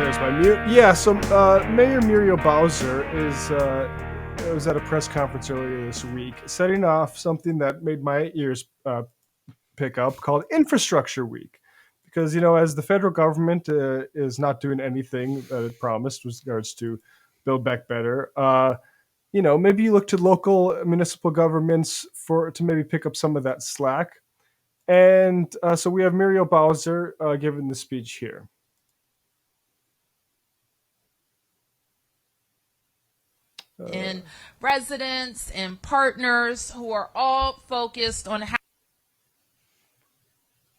There's my mute. Yeah, so Mayor Muriel Bowser was at a press conference earlier this week, setting off something that made my ears pick up, called Infrastructure Week. Because, as the federal government is not doing anything that it promised with regards to Build Back Better, maybe you look to local municipal governments to maybe pick up some of that slack. And so we have Muriel Bowser giving the speech here. And residents and partners who are all focused on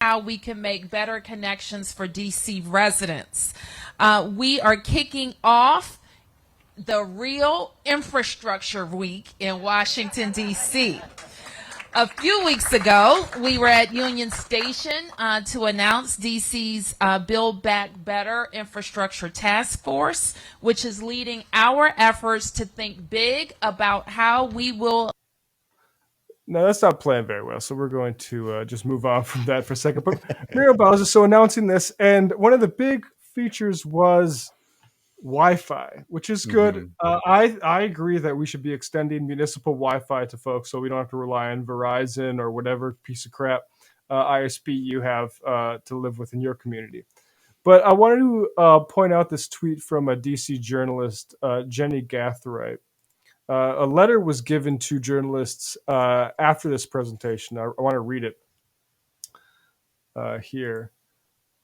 how we can make better connections for DC residents. We are kicking off the Real Infrastructure Week in Washington, D.C. A few weeks ago, we were at Union Station to announce DC's Build Back Better Infrastructure Task Force, which is leading our efforts to think big about how we will. No, that's not playing very well, so we're going to just move on from that for a second. But Muriel Bowser, so announcing this, and one of the big features was Wi-Fi, which is good. I agree that we should be extending municipal Wi-Fi to folks, so we don't have to rely on Verizon or whatever piece of crap ISP you have to live with in your community. But I wanted to point out this tweet from a DC journalist, Jenny Gathright. A letter was given to journalists after this presentation. I want to read it here.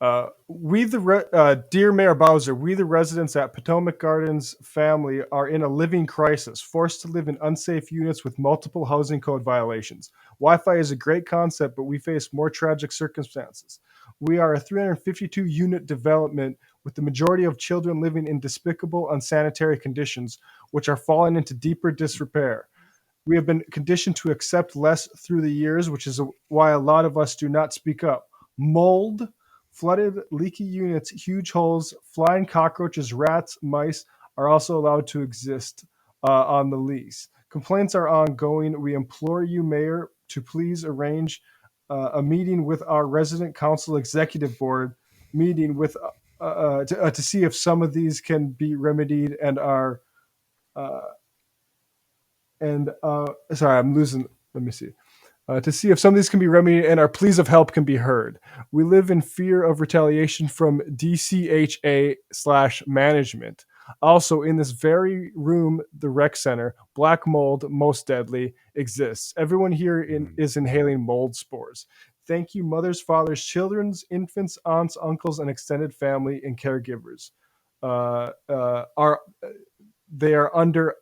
Dear Mayor Bowser, we the residents at Potomac Gardens family are in a living crisis, forced to live in unsafe units with multiple housing code violations. Wi-Fi is a great concept, but we face more tragic circumstances. We are a 352 unit development with the majority of children living in despicable, unsanitary conditions, which are falling into deeper disrepair. We have been conditioned to accept less through the years, which is why a lot of us do not speak up. Mold, flooded, leaky units, huge holes, flying cockroaches, rats, mice are also allowed to exist on the lease. Complaints are ongoing. We implore you, Mayor, to please arrange a meeting with our resident council executive board meeting with to see if some of these can be remedied and are sorry, I'm losing. Let me see. To see if some of these can be remedied and our pleas of help can be heard. We live in fear of retaliation from DCHA/management. Also, in this very room, the rec center, black mold, most deadly, exists. Everyone here is inhaling mold spores. Thank you, mothers, fathers, children's, infants, aunts, uncles, and extended family and caregivers. They are under,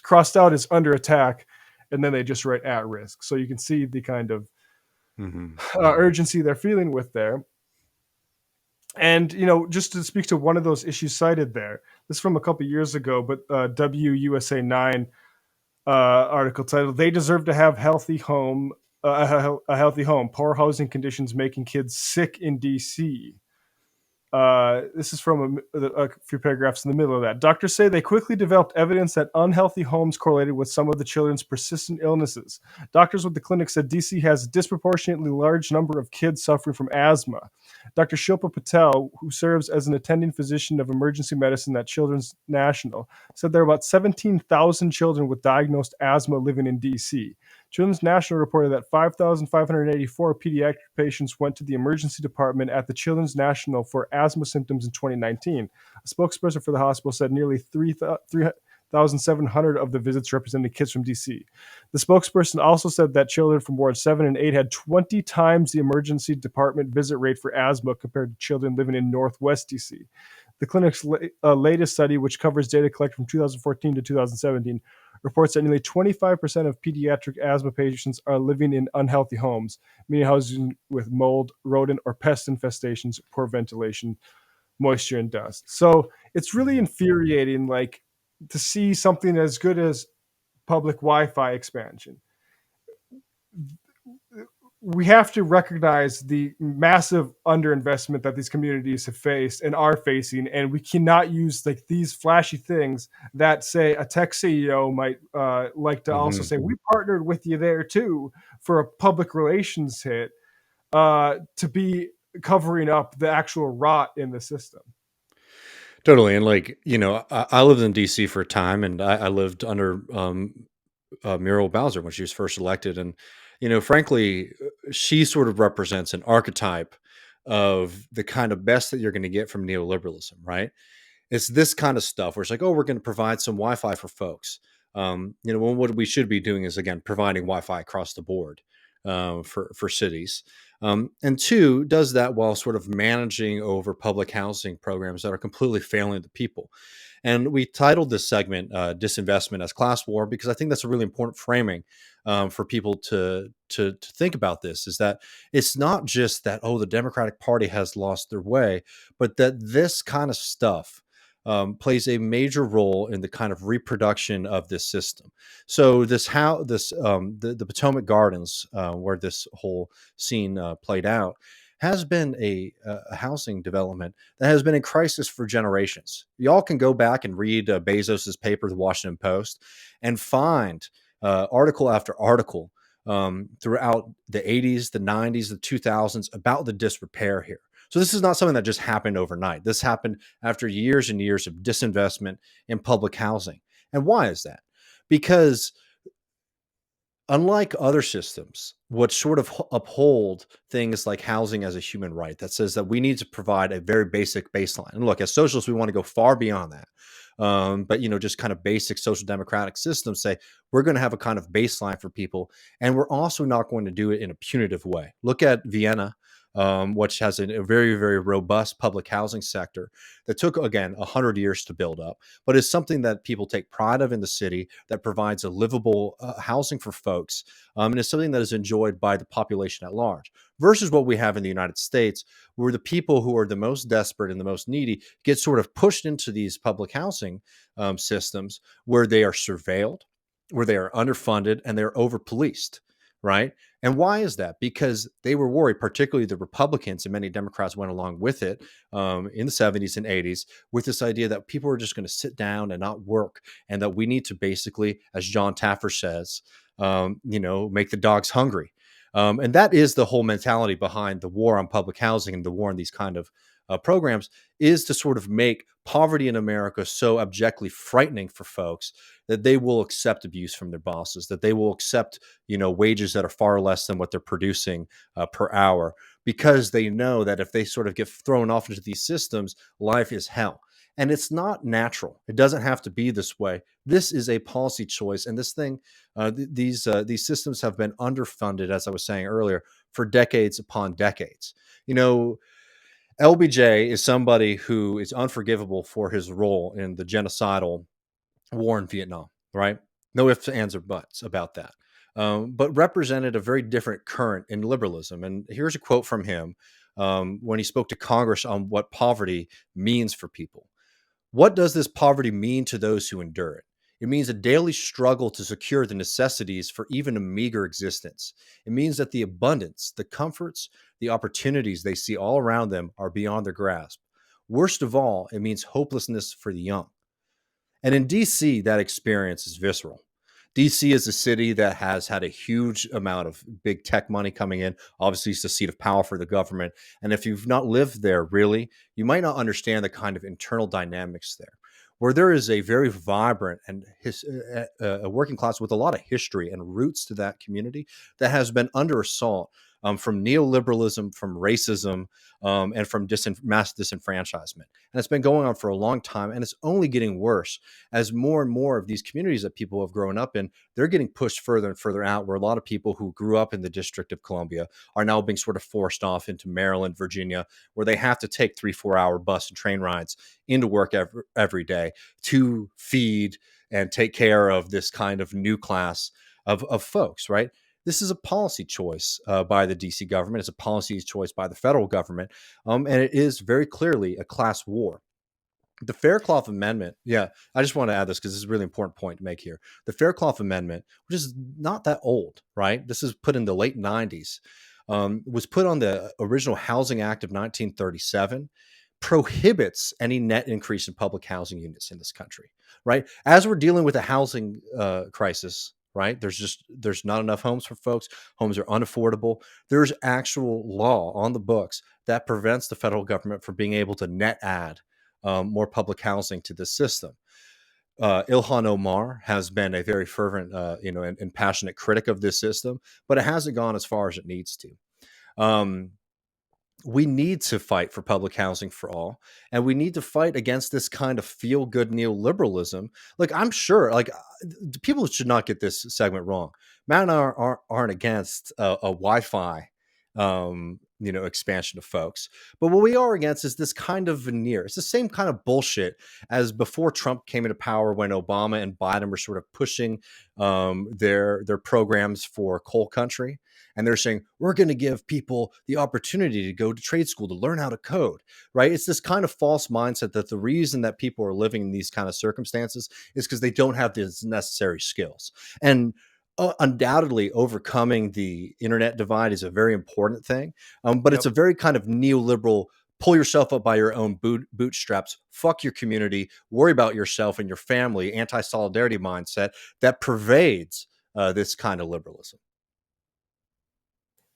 crossed out is under attack, and then they just write at risk. So you can see the kind of urgency they're feeling with there. And, just to speak to one of those issues cited there, this is from a couple years ago, but WUSA 9 article titled, "They Deserve to Have a healthy home, poor housing conditions making kids sick in DC." This is from a few paragraphs in the middle of that. Doctors say they quickly developed evidence that unhealthy homes correlated with some of the children's persistent illnesses. Doctors with the clinic said DC has a disproportionately large number of kids suffering from asthma. Dr. Shilpa Patel, who serves as an attending physician of emergency medicine at Children's National, said there are about 17,000 children with diagnosed asthma living in DC. Children's National reported that 5,584 pediatric patients went to the emergency department at the Children's National for asthma symptoms in 2019. A spokesperson for the hospital said nearly 3,700 of the visits represented kids from DC. The spokesperson also said that children from wards 7 and 8 had 20 times the emergency department visit rate for asthma compared to children living in Northwest DC. The clinic's latest study, which covers data collected from 2014 to 2017, reports that nearly 25% of pediatric asthma patients are living in unhealthy homes, meaning housing with mold, rodent, or pest infestations, poor ventilation, moisture, and dust. So it's really infuriating, to see something as good as public Wi-Fi expansion. We have to recognize the massive underinvestment that these communities have faced and are facing, and we cannot use these flashy things that, say, a tech CEO might like to also say, we partnered with you there too, for a public relations hit, to be covering up the actual rot in the system. Totally. And like, I lived in DC for a time, and I lived under Muriel Bowser when she was first elected. And, frankly, she sort of represents an archetype of the kind of best that you're going to get from neoliberalism, right? It's this kind of stuff where it's like, oh, we're going to provide some Wi-Fi for folks. Well, what we should be doing is, again, providing Wi-Fi across the board for cities. And two, does that while sort of managing over public housing programs that are completely failing the people. And we titled this segment "Disinvestment as Class War" because I think that's a really important framing for people to think about this. Is that it's not just that, oh, the Democratic Party has lost their way, but that this kind of stuff plays a major role in the kind of reproduction of this system. So the Potomac Gardens, where this whole scene played out, has been a housing development that has been in crisis for generations. Y'all can go back and read Bezos's paper, the Washington Post, and find article after article throughout the 80s, the 90s, the 2000s about the disrepair here. So this is not something that just happened overnight. This happened after years and years of disinvestment in public housing. And why is that? Because unlike other systems, what sort of uphold things like housing as a human right that says that we need to provide a very basic baseline. And look, as socialists, we want to go far beyond that. But just kind of basic social democratic systems say we're going to have a kind of baseline for people, and we're also not going to do it in a punitive way. Look at Vienna, which has a very, very robust public housing sector that took, again, 100 years to build up, but is something that people take pride of in the city, that provides a livable housing for folks, and is something that is enjoyed by the population at large. Versus what we have in the United States, where the people who are the most desperate and the most needy get sort of pushed into these public housing systems where they are surveilled, where they are underfunded, and they're over policed, right? And why is that? Because they were worried, particularly the Republicans, and many Democrats went along with it in the 70s and 80s, with this idea that people are just going to sit down and not work, and that we need to basically, as John Taffer says, make the dogs hungry. And that is the whole mentality behind the war on public housing and the war on these kind of programs, is to sort of make poverty in America so abjectly frightening for folks that they will accept abuse from their bosses, that they will accept, wages that are far less than what they're producing per hour, because they know that if they sort of get thrown off into these systems, life is hell. And it's not natural. It doesn't have to be this way. This is a policy choice, and this thing, these systems have been underfunded, as I was saying earlier, for decades upon decades. LBJ is somebody who is unforgivable for his role in the genocidal war in Vietnam, right? No ifs, ands, or buts about that. But represented a very different current in liberalism. And here's a quote from him when he spoke to Congress on what poverty means for people. What does this poverty mean to those who endure it? It means a daily struggle to secure the necessities for even a meager existence. It means that the abundance, the comforts, the opportunities they see all around them are beyond their grasp. Worst of all, it means hopelessness for the young. And in DC, that experience is visceral. DC is a city that has had a huge amount of big tech money coming in. Obviously, it's the seat of power for the government. And if you've not lived there, really, you might not understand the kind of internal dynamics there, where there is a very vibrant and a working class with a lot of history and roots to that community that has been under assault from neoliberalism, from racism, and from mass disenfranchisement. And it's been going on for a long time, and it's only getting worse as more and more of these communities that people have grown up in, they're getting pushed further and further out, where a lot of people who grew up in the District of Columbia are now being sort of forced off into Maryland, Virginia, where they have to take 3-4 hour bus and train rides into work every day to feed and take care of this kind of new class of folks, right? This is a policy choice by the DC government. It's a policy choice by the federal government. And it is very clearly a class war. The Fairclough Amendment, yeah, I just want to add this because this is a really important point to make here. The Fairclough Amendment, which is not that old, right? This is put in the late 90s, was put on the original Housing Act of 1937, prohibits any net increase in public housing units in this country, right? As we're dealing with a housing crisis, right? There's not enough homes for folks. Homes are unaffordable. There's actual law on the books that prevents the federal government from being able to net add more public housing to the system. Ilhan Omar has been a very fervent, and passionate critic of this system, but it hasn't gone as far as it needs to. We need to fight for public housing for all, and we need to fight against this kind of feel-good neoliberalism. Like, I'm sure, people should not get this segment wrong. Matt and I aren't against a Wi-Fi, expansion of folks, but what we are against is this kind of veneer. It's the same kind of bullshit as before Trump came into power, when Obama and Biden were sort of pushing their programs for coal country. And they're saying, we're going to give people the opportunity to go to trade school to learn how to code, right? It's this kind of false mindset that the reason that people are living in these kind of circumstances is because they don't have the necessary skills. And undoubtedly, overcoming the internet divide is a very important thing. But It's a very kind of neoliberal, pull yourself up by your own bootstraps, fuck your community, worry about yourself and your family, anti-solidarity mindset that pervades this kind of liberalism.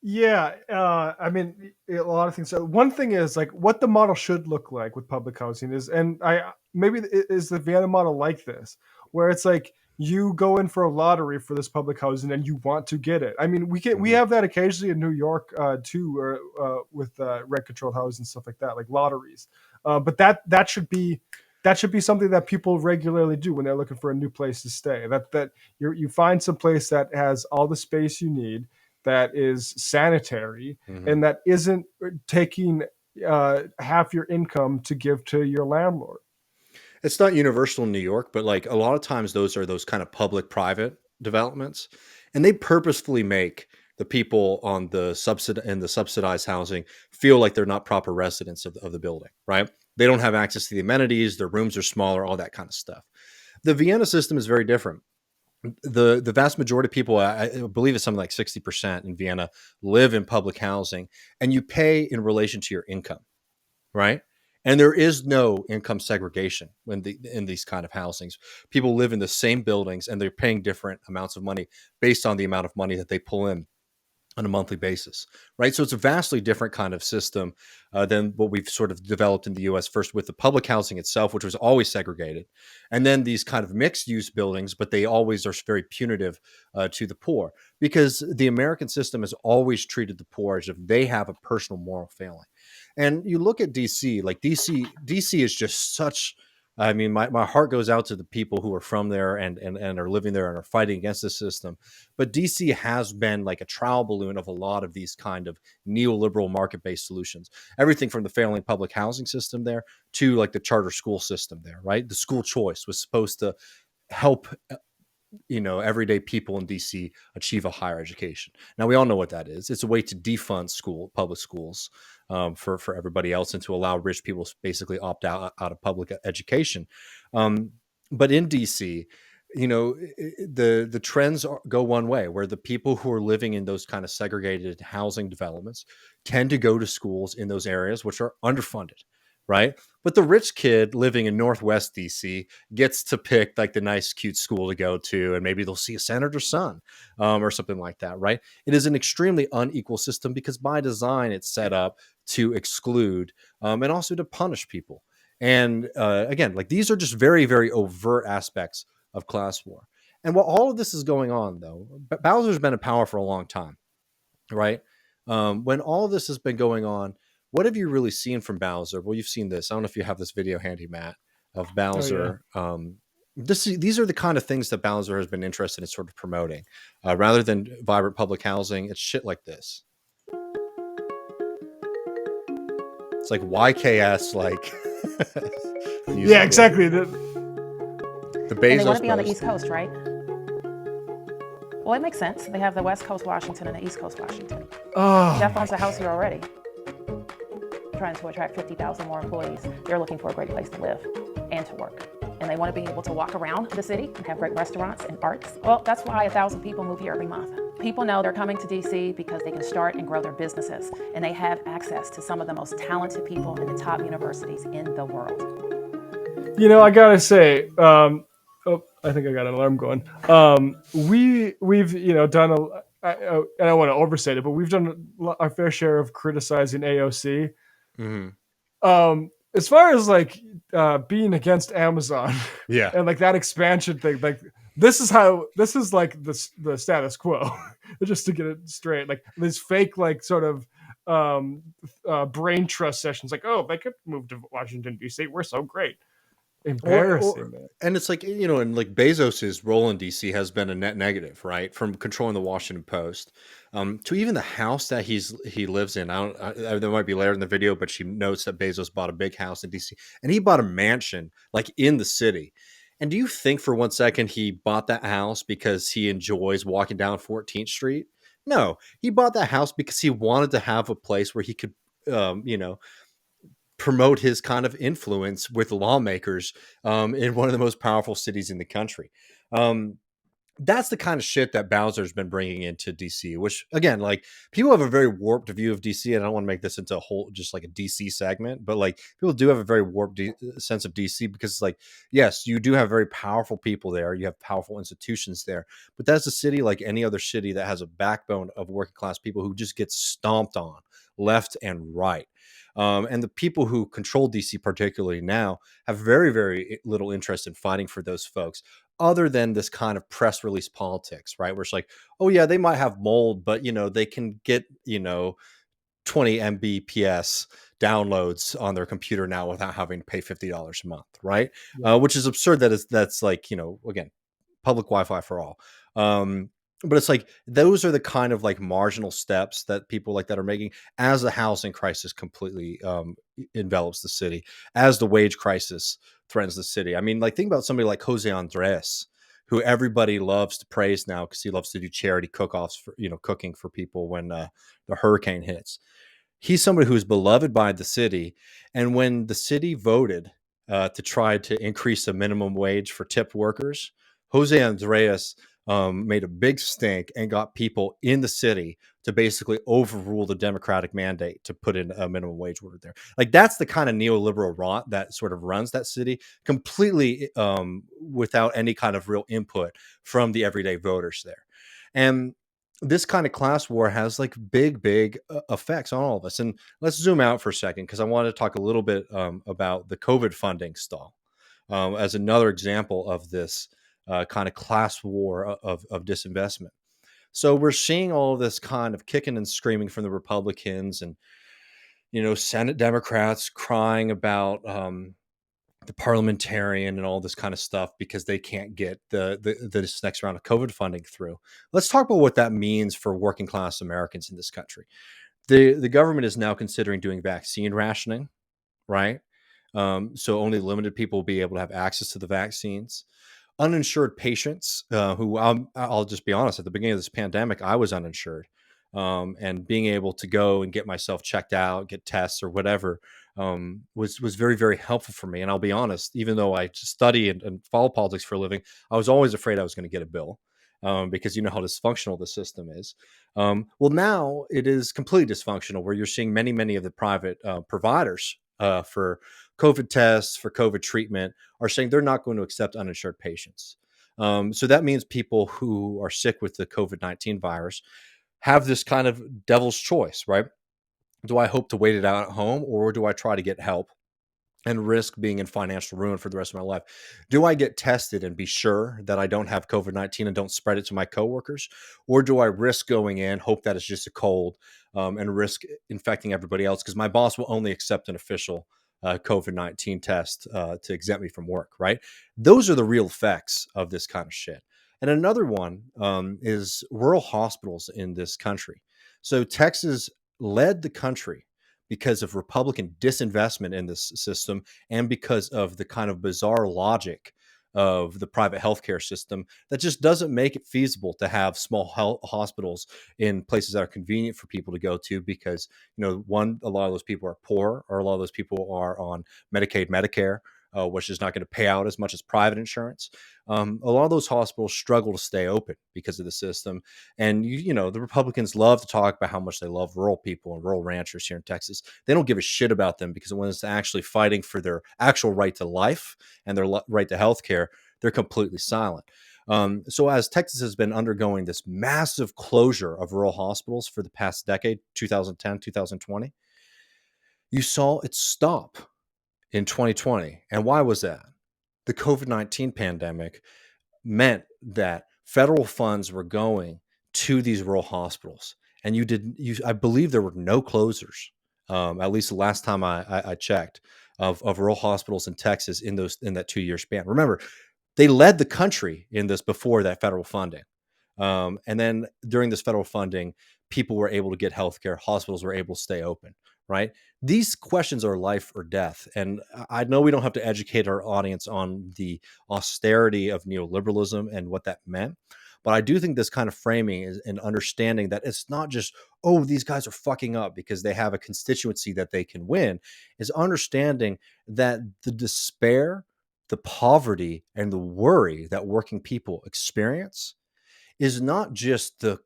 Yeah, I mean, a lot of things. So one thing is like what the model should look like with public housing is, and maybe is the Vienna model like this, where it's like you go in for a lottery for this public housing and you want to get it. I mean, we have that occasionally in New York too, or with rent controlled housing and stuff like that, like lotteries. But that should be something that people regularly do when they're looking for a new place to stay. That you find some place that has all the space you need, that is sanitary, and that isn't taking half your income to give to your landlord. It's not universal in New York, but like a lot of times those are those kind of public-private developments, and they purposefully make the people on the subsidized housing feel like they're not proper residents of the building, right? They don't have access to the amenities, their rooms are smaller, all that kind of stuff. The Vienna system is very different. The vast majority of people, I believe it's something like 60% in Vienna, live in public housing, and you pay in relation to your income, right? And there is no income segregation in these kind of housings. People live in the same buildings, and they're paying different amounts of money based on the amount of money that they pull in on a monthly basis, right? So it's a vastly different kind of system than what we've sort of developed in the U.S. First with the public housing itself, which was always segregated, and then these kind of mixed-use buildings, but they always are very punitive to the poor, because the American system has always treated the poor as if they have a personal moral failing. And you look at DC, like DC is just such. I mean, my heart goes out to the people who are from there and are living there and are fighting against the system. But DC has been like a trial balloon of a lot of these kind of neoliberal market-based solutions. Everything from the failing public housing system there to like the charter school system there, right? The school choice was supposed to help everyday people in DC achieve a higher education. Now we all know what that is. It's a way to defund public schools for everybody else, and to allow rich people to basically opt out of public education. But in DC, the trends go one way, where the people who are living in those kind of segregated housing developments tend to go to schools in those areas which are underfunded, right? But the rich kid living in Northwest DC gets to pick like the nice, cute school to go to, and maybe they'll see a senator's son or something like that, right? It is an extremely unequal system because by design it's set up to exclude and also to punish people. And again, like these are just very, very overt aspects of class war. And while all of this is going on, though, Bowser's been in power for a long time, right? When all of this has been going on, what have you really seen from Bowser? Well, you've seen this. I don't know if you have this video handy, Matt, of Bowser. Oh, yeah. These are the kind of things that Bowser has been interested in sort of promoting. Rather than vibrant public housing, it's shit like this. It's like YKS, like... Yeah, exactly. The Bezos and they want to be on the East Coast, right? Well, it makes sense. They have the West Coast Washington and the East Coast Washington. Jeff owns a house here already. Trying to attract 50,000 more employees. They're looking for a great place to live and to work. And they want to be able to walk around the city and have great restaurants and arts. Well, that's why 1,000 people move here every month. People know they're coming to DC because they can start and grow their businesses, and they have access to some of the most talented people in the top universities in the world. I gotta say, I think I got an alarm going. We've done I don't want to overstate it, but we've done our fair share of criticizing AOC. Mm-hmm. as far as like being against Amazon Yeah. and like that expansion thing, like this is like the status quo, just to get it straight. Like this fake like sort of brain trust sessions, like, oh, they could move to Washington D.C. We're so great. Embarrassing, man. And it's like, and like Bezos's role in DC has been a net negative, right? From controlling the Washington Post, to even the house that he lives in. There might be later in the video, but she notes that Bezos bought a big house in DC, and he bought a mansion like in the city. And do you think for one second he bought that house because he enjoys walking down 14th Street? No, he bought that house because he wanted to have a place where he could, promote his kind of influence with lawmakers in one of the most powerful cities in the country. That's the kind of shit that Bowser's been bringing into DC, which again, like people have a very warped view of DC, and I don't want to make this into a whole, just like a DC segment, but like people do have a very warped sense of DC because it's like, yes, you do have very powerful people there. You have powerful institutions there, but that's a city like any other city that has a backbone of working class people who just get stomped on left and right. And the people who control DC, particularly now, have very, very little interest in fighting for those folks, other than this kind of press release politics, right? Where it's like, oh yeah, they might have mold, but they can get 20 Mbps downloads on their computer now without having to pay $50 a month, right? Yeah. Which is absurd. That's like again, public Wi-Fi for all. But it's like those are the kind of like marginal steps that people like that are making as the housing crisis completely envelops the city, as the wage crisis threatens the city. I mean, like think about somebody like Jose Andres, who everybody loves to praise now because he loves to do charity cook-offs for cooking for people when the hurricane hits. He's somebody who's beloved by the city, and when the city voted to try to increase the minimum wage for tipped workers, Jose Andres made a big stink and got people in the city to basically overrule the Democratic mandate to put in a minimum wage order there. Like that's the kind of neoliberal rot that sort of runs that city completely without any kind of real input from the everyday voters there. And this kind of class war has like big effects on all of us. And let's zoom out for a second because I want to talk a little bit about the COVID funding stall as another example of this kind of class war of disinvestment. So we're seeing all of this kind of kicking and screaming from the Republicans and, Senate Democrats crying about the parliamentarian and all this kind of stuff because they can't get this next round of COVID funding through. Let's talk about what that means for working class Americans in this country. The government is now considering doing vaccine rationing, right? So only limited people will be able to have access to the vaccines. Uninsured patients who I'll just be honest, at the beginning of this pandemic, I was uninsured. And being able to go and get myself checked out, get tests or whatever was very, very helpful for me. And I'll be honest, even though I study and follow politics for a living, I was always afraid I was going to get a bill because you know how dysfunctional the system is. Well, now it is completely dysfunctional where you're seeing many of the private providers for COVID tests, for COVID treatment, are saying they're not going to accept uninsured patients. So that means people who are sick with the COVID-19 virus have this kind of devil's choice, right? Do I hope to wait it out at home, or do I try to get help and risk being in financial ruin for the rest of my life? Do I get tested and be sure that I don't have COVID-19 and don't spread it to my coworkers? Or do I risk going in, hope that it's just a cold, and risk infecting everybody else? Because my boss will only accept an official COVID-19 test to exempt me from work, right? Those are the real effects of this kind of shit. And another one is rural hospitals in this country. So Texas led the country because of Republican disinvestment in this system and because of the kind of bizarre logic of the private healthcare system that just doesn't make it feasible to have small health hospitals in places that are convenient for people to go to because, one, a lot of those people are poor, or a lot of those people are on Medicaid, Medicare, which is not going to pay out as much as private insurance. A lot of those hospitals struggle to stay open because of the system. And, the Republicans love to talk about how much they love rural people and rural ranchers here in Texas. They don't give a shit about them because when it's actually fighting for their actual right to life and their right to health care, they're completely silent. So as Texas has been undergoing this massive closure of rural hospitals for the past decade, 2010, 2020, you saw it stop in 2020. And why was that? The COVID-19 pandemic meant that federal funds were going to these rural hospitals. And I believe there were no closures, at least the last time I checked, of rural hospitals in Texas in that 2-year span. Remember, they led the country in this before that federal funding. And then during this federal funding, people were able to get healthcare, hospitals were able to stay open, right? These questions are life or death. And I know we don't have to educate our audience on the austerity of neoliberalism and what that meant. But I do think this kind of framing is an understanding that it's not just, oh, these guys are fucking up because they have a constituency that they can win, is understanding that the despair, the poverty, and the worry that working people experience is not just the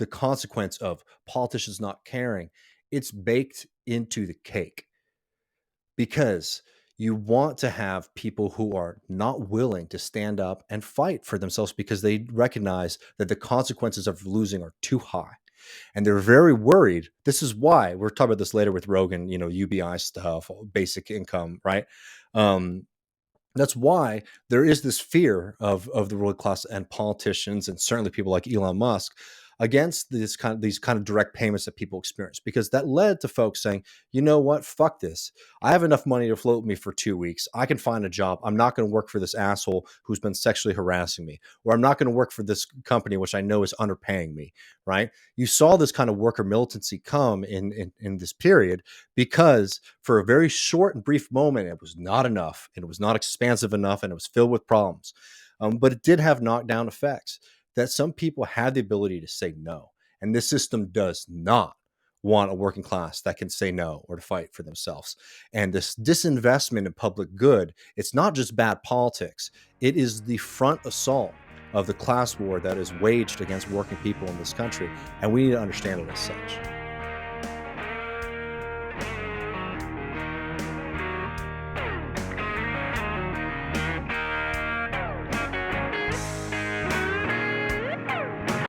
consequence of politicians not caring. It's baked into the cake, because you want to have people who are not willing to stand up and fight for themselves because they recognize that the consequences of losing are too high. And they're very worried. This is why we're talking about this later with Rogan, UBI stuff, basic income, right? That's why there is this fear of the ruling class and politicians, and certainly people like Elon Musk, against these kind of direct payments that people experience, because that led to folks saying, you know what, fuck this. I have enough money to float me for 2 weeks. I can find a job. I'm not going to work for this asshole who's been sexually harassing me, or I'm not going to work for this company which I know is underpaying me, right? You saw this kind of worker militancy come in this period, because for a very short and brief moment, it was not enough, and it was not expansive enough, and it was filled with problems. But it did have knockdown effects, that some people had the ability to say no. And this system does not want a working class that can say no or to fight for themselves. And this disinvestment in public good, it's not just bad politics. It is the front assault of the class war that is waged against working people in this country. And we need to understand it as such.